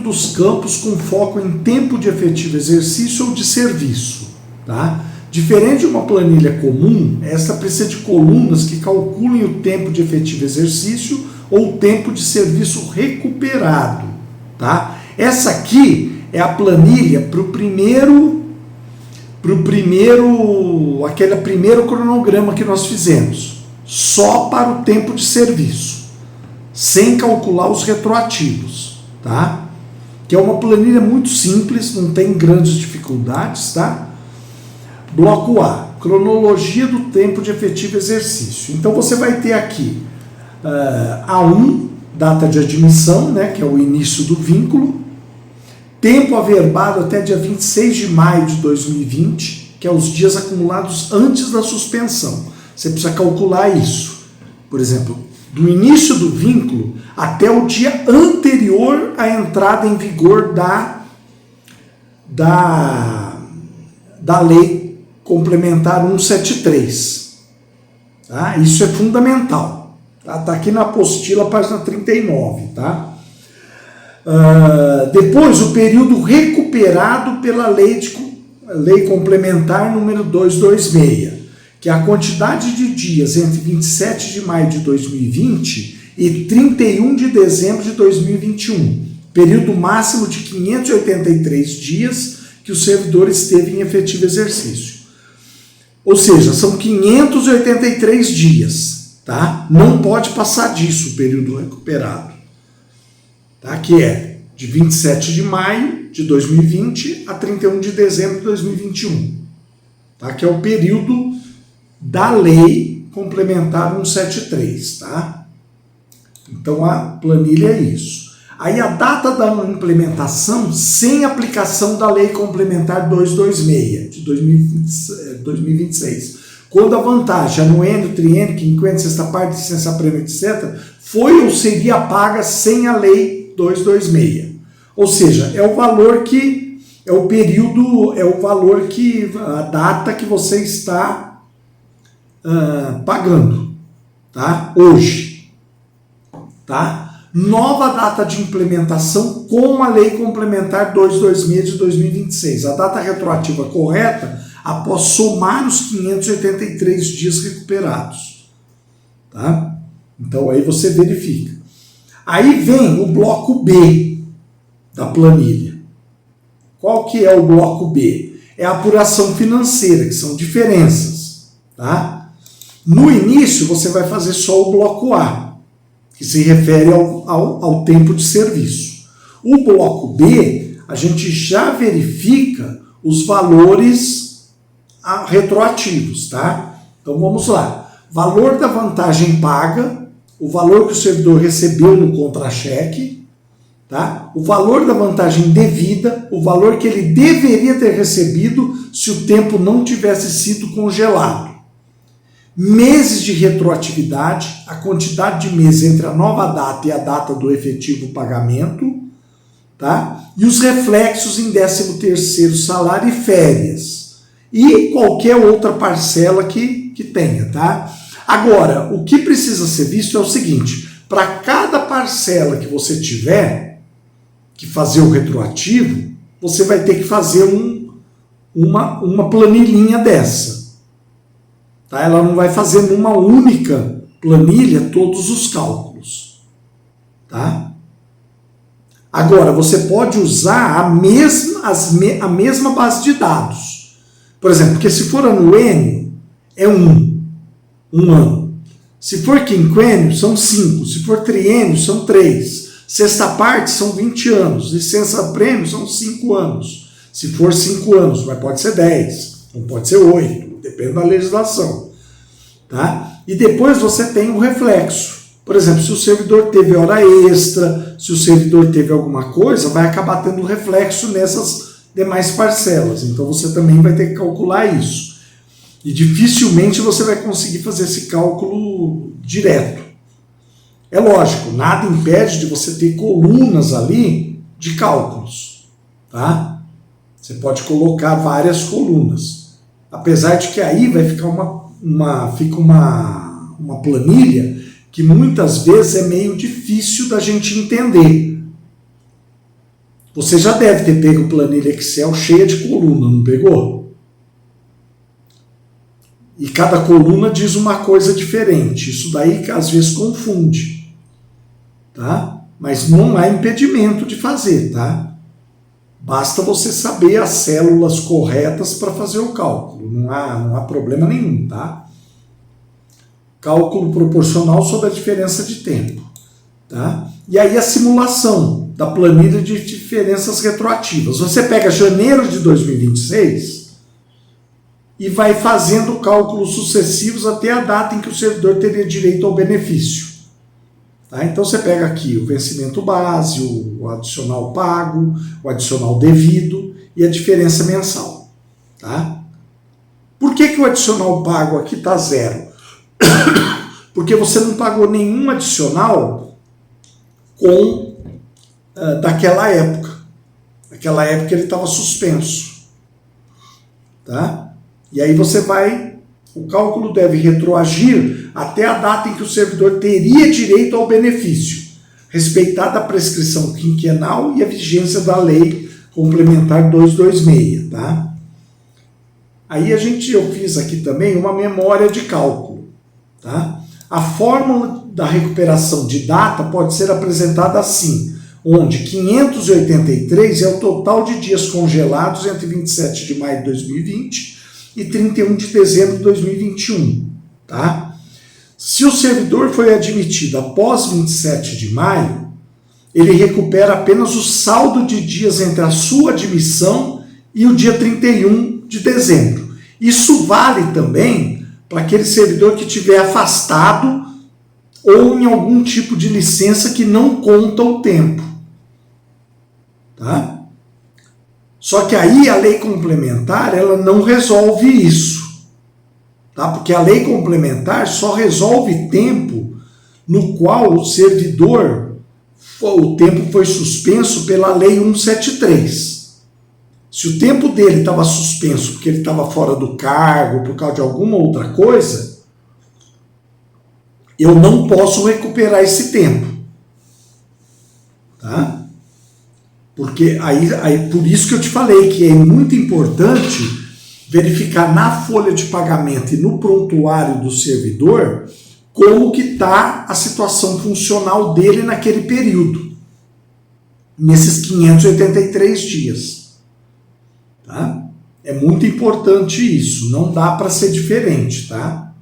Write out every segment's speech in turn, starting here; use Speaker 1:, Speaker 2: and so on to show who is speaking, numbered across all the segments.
Speaker 1: dos campos com foco em tempo de efetivo exercício ou de serviço. Tá? Diferente de uma planilha comum, esta precisa de colunas que calculem o tempo de efetivo exercício ou o tempo de serviço recuperado. Tá? Essa aqui é a planilha para aquele primeiro cronograma que nós fizemos, só para o tempo de serviço, sem calcular os retroativos, tá? Que é uma planilha muito simples, não tem grandes dificuldades, tá? Bloco A, cronologia do tempo de efetivo exercício. Então você vai ter aqui A1, data de admissão, né, que é o início do vínculo, tempo averbado até dia 26 de maio de 2020, que é os dias acumulados antes da suspensão. Você precisa calcular isso. Por exemplo, do início do vínculo até o dia anterior à entrada em vigor da Lei Complementar 173. Tá? Isso é fundamental. Tá aqui na apostila, página 39. Tá? Depois, o período recuperado pela Lei Complementar número 226, que é a quantidade de dias entre 27 de maio de 2020 e 31 de dezembro de 2021, período máximo de 583 dias que o servidor esteve em efetivo exercício. Ou seja, são 583 dias, tá? Não pode passar disso o período recuperado. Tá? Que é de 27 de maio de 2020 a 31 de dezembro de 2021. Tá? Que é o período da Lei Complementar 173. Tá? Então a planilha é isso. Aí a data da implementação sem aplicação da Lei Complementar 226 de 2026. Quando a vantagem, anuênio, triênio, quinquênio, sexta parte, licença-prêmio, etc., foi ou seria paga sem a Lei 226. Ou seja, é o valor que, é o período, é o valor que, a data que você está pagando, tá? Hoje, tá? Nova data de implementação com a Lei Complementar 226 de 2026. A data retroativa correta após somar os 583 dias recuperados, tá? Então aí você verifica. Aí vem o bloco B da planilha. Qual que é o bloco B? É a apuração financeira, que são diferenças, tá? No início você vai fazer só o bloco A, que se refere ao tempo de serviço. O bloco B, a gente já verifica os valores retroativos, tá? Então vamos lá. Valor da vantagem paga, o valor que o servidor recebeu no contra-cheque, tá? O valor da vantagem devida, o valor que ele deveria ter recebido se o tempo não tivesse sido congelado. Meses de retroatividade, a quantidade de meses entre a nova data e a data do efetivo pagamento, tá? E os reflexos em 13º salário e férias. E qualquer outra parcela que tenha, tá? Agora, o que precisa ser visto é o seguinte: para cada parcela que você tiver que fazer o retroativo, você vai ter que fazer uma planilhinha dessa. Tá? Ela não vai fazer numa única planilha todos os cálculos. Tá? Agora, você pode usar a mesma base de dados. Por exemplo, porque se for anuênio, é um ano. Se for quinquênio, são 5. Se for triênio, são 3. Sexta parte, são 20 anos. Licença-prêmio, são 5 anos. Se for 5 anos, mas pode ser 10, não pode ser 8, depende da legislação. Tá? E depois você tem o reflexo. Por exemplo, se o servidor teve hora extra, se o servidor teve alguma coisa, vai acabar tendo reflexo nessas demais parcelas. Então você também vai ter que calcular isso. E dificilmente você vai conseguir fazer esse cálculo direto. É lógico, nada impede de você ter colunas ali de cálculos. Tá? Você pode colocar várias colunas. Apesar de que aí vai ficar uma planilha que muitas vezes é meio difícil da gente entender. Você já deve ter pego planilha Excel cheia de coluna, não pegou? E cada coluna diz uma coisa diferente. Isso daí às vezes confunde, tá? Mas não há impedimento de fazer, tá? Basta você saber as células corretas para fazer o cálculo. Não há problema nenhum, tá? Cálculo proporcional sobre a diferença de tempo, tá? E aí a simulação da planilha de diferenças retroativas. Você pega janeiro de 2026 e vai fazendo cálculos sucessivos até a data em que o servidor teria direito ao benefício. Tá? Então você pega aqui o vencimento base, o adicional pago, o adicional devido e a diferença mensal. Tá? Por que o adicional pago aqui está zero? Porque você não pagou nenhum adicional daquela época. Naquela época ele estava suspenso. Tá? E aí o cálculo deve retroagir até a data em que o servidor teria direito ao benefício, respeitada a prescrição quinquenal e a vigência da Lei Complementar 226. Tá? Aí eu fiz aqui também uma memória de cálculo. Tá? A fórmula da recuperação de data pode ser apresentada assim, onde 583 é o total de dias congelados entre 27 de maio de 2020 e 31 de dezembro de 2021. Tá? Se o servidor foi admitido após 27 de maio, ele recupera apenas o saldo de dias entre a sua admissão e o dia 31 de dezembro. Isso vale também para aquele servidor que estiver afastado ou em algum tipo de licença que não conta o tempo. Tá? Só que aí a lei complementar ela não resolve isso. Tá? Porque a lei complementar só resolve tempo no qual o servidor, o tempo foi suspenso pela lei 173. Se o tempo dele estava suspenso porque ele estava fora do cargo, por causa de alguma outra coisa, eu não posso recuperar esse tempo. Tá? Porque aí por isso que eu te falei que é muito importante verificar na folha de pagamento e no prontuário do servidor como que está a situação funcional dele naquele período, nesses 583 dias. Tá? É muito importante isso, não dá para ser diferente, tá?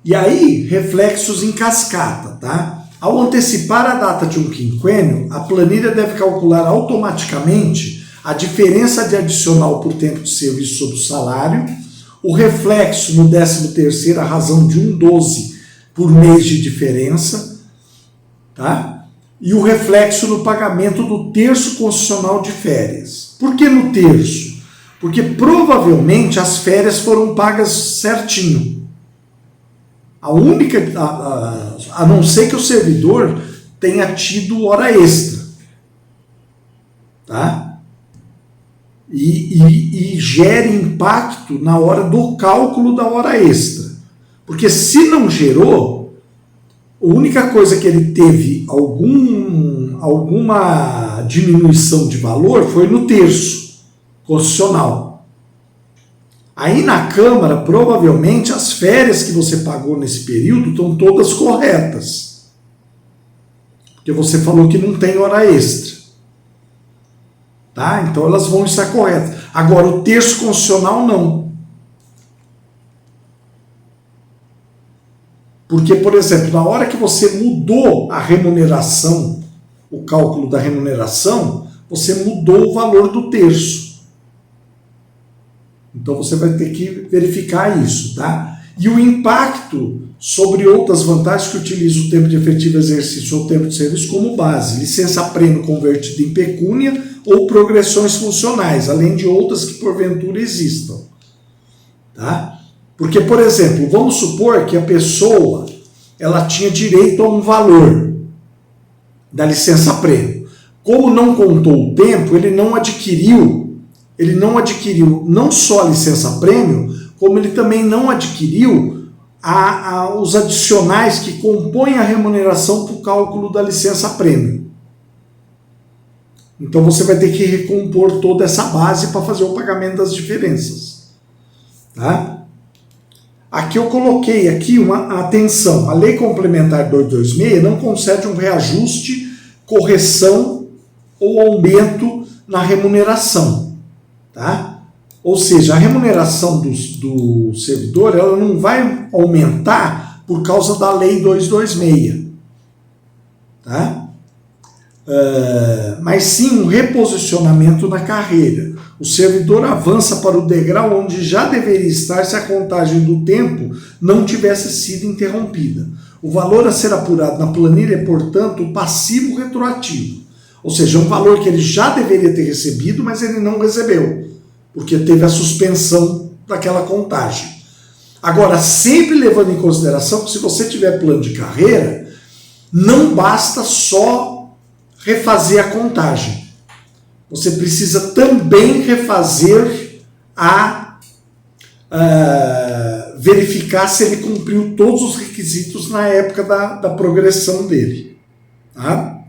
Speaker 1: E aí, reflexos em cascata, tá? Ao antecipar a data de um quinquênio, a planilha deve calcular automaticamente a diferença de adicional por tempo de serviço sobre o salário, o reflexo no 13º à razão de 1,12 por mês de diferença, tá? E o reflexo no pagamento do terço constitucional de férias. Por que no terço? Porque provavelmente as férias foram pagas certinho. A não ser que o servidor tenha tido hora extra. Tá? E gere impacto na hora do cálculo da hora extra. Porque se não gerou, a única coisa que ele teve alguma diminuição de valor foi no terço constitucional. Aí na Câmara, provavelmente, as férias que você pagou nesse período estão todas corretas. Porque você falou que não tem hora extra. Tá? Então elas vão estar corretas. Agora, o terço constitucional não. Porque, por exemplo, na hora que você mudou a remuneração, o cálculo da remuneração, você mudou o valor do terço. Então você vai ter que verificar isso, tá? E o impacto sobre outras vantagens que utilizam o tempo de efetivo exercício ou tempo de serviço como base, licença-prêmio convertido em pecúnia ou progressões funcionais, além de outras que porventura existam. Tá? Porque, por exemplo, vamos supor que a pessoa ela tinha direito a um valor da licença-prêmio. Como não contou o tempo, ele não adquiriu não só a licença-prêmio, como ele também não adquiriu os adicionais que compõem a remuneração para o cálculo da licença-prêmio. Então você vai ter que recompor toda essa base para fazer o pagamento das diferenças. Tá? Aqui eu coloquei aqui uma atenção. A Lei Complementar 226 não concede um reajuste, correção ou aumento na remuneração. Tá? Ou seja, a remuneração do servidor ela não vai aumentar por causa da Lei 226. Tá? Mas sim um reposicionamento na carreira. O servidor avança para o degrau onde já deveria estar se a contagem do tempo não tivesse sido interrompida. O valor a ser apurado na planilha é, portanto, o passivo retroativo. Ou seja, um valor que ele já deveria ter recebido, mas ele não recebeu, porque teve a suspensão daquela contagem. Agora, sempre levando em consideração que se você tiver plano de carreira, não basta só refazer a contagem. Você precisa também refazer verificar se ele cumpriu todos os requisitos na época da progressão dele. Tá?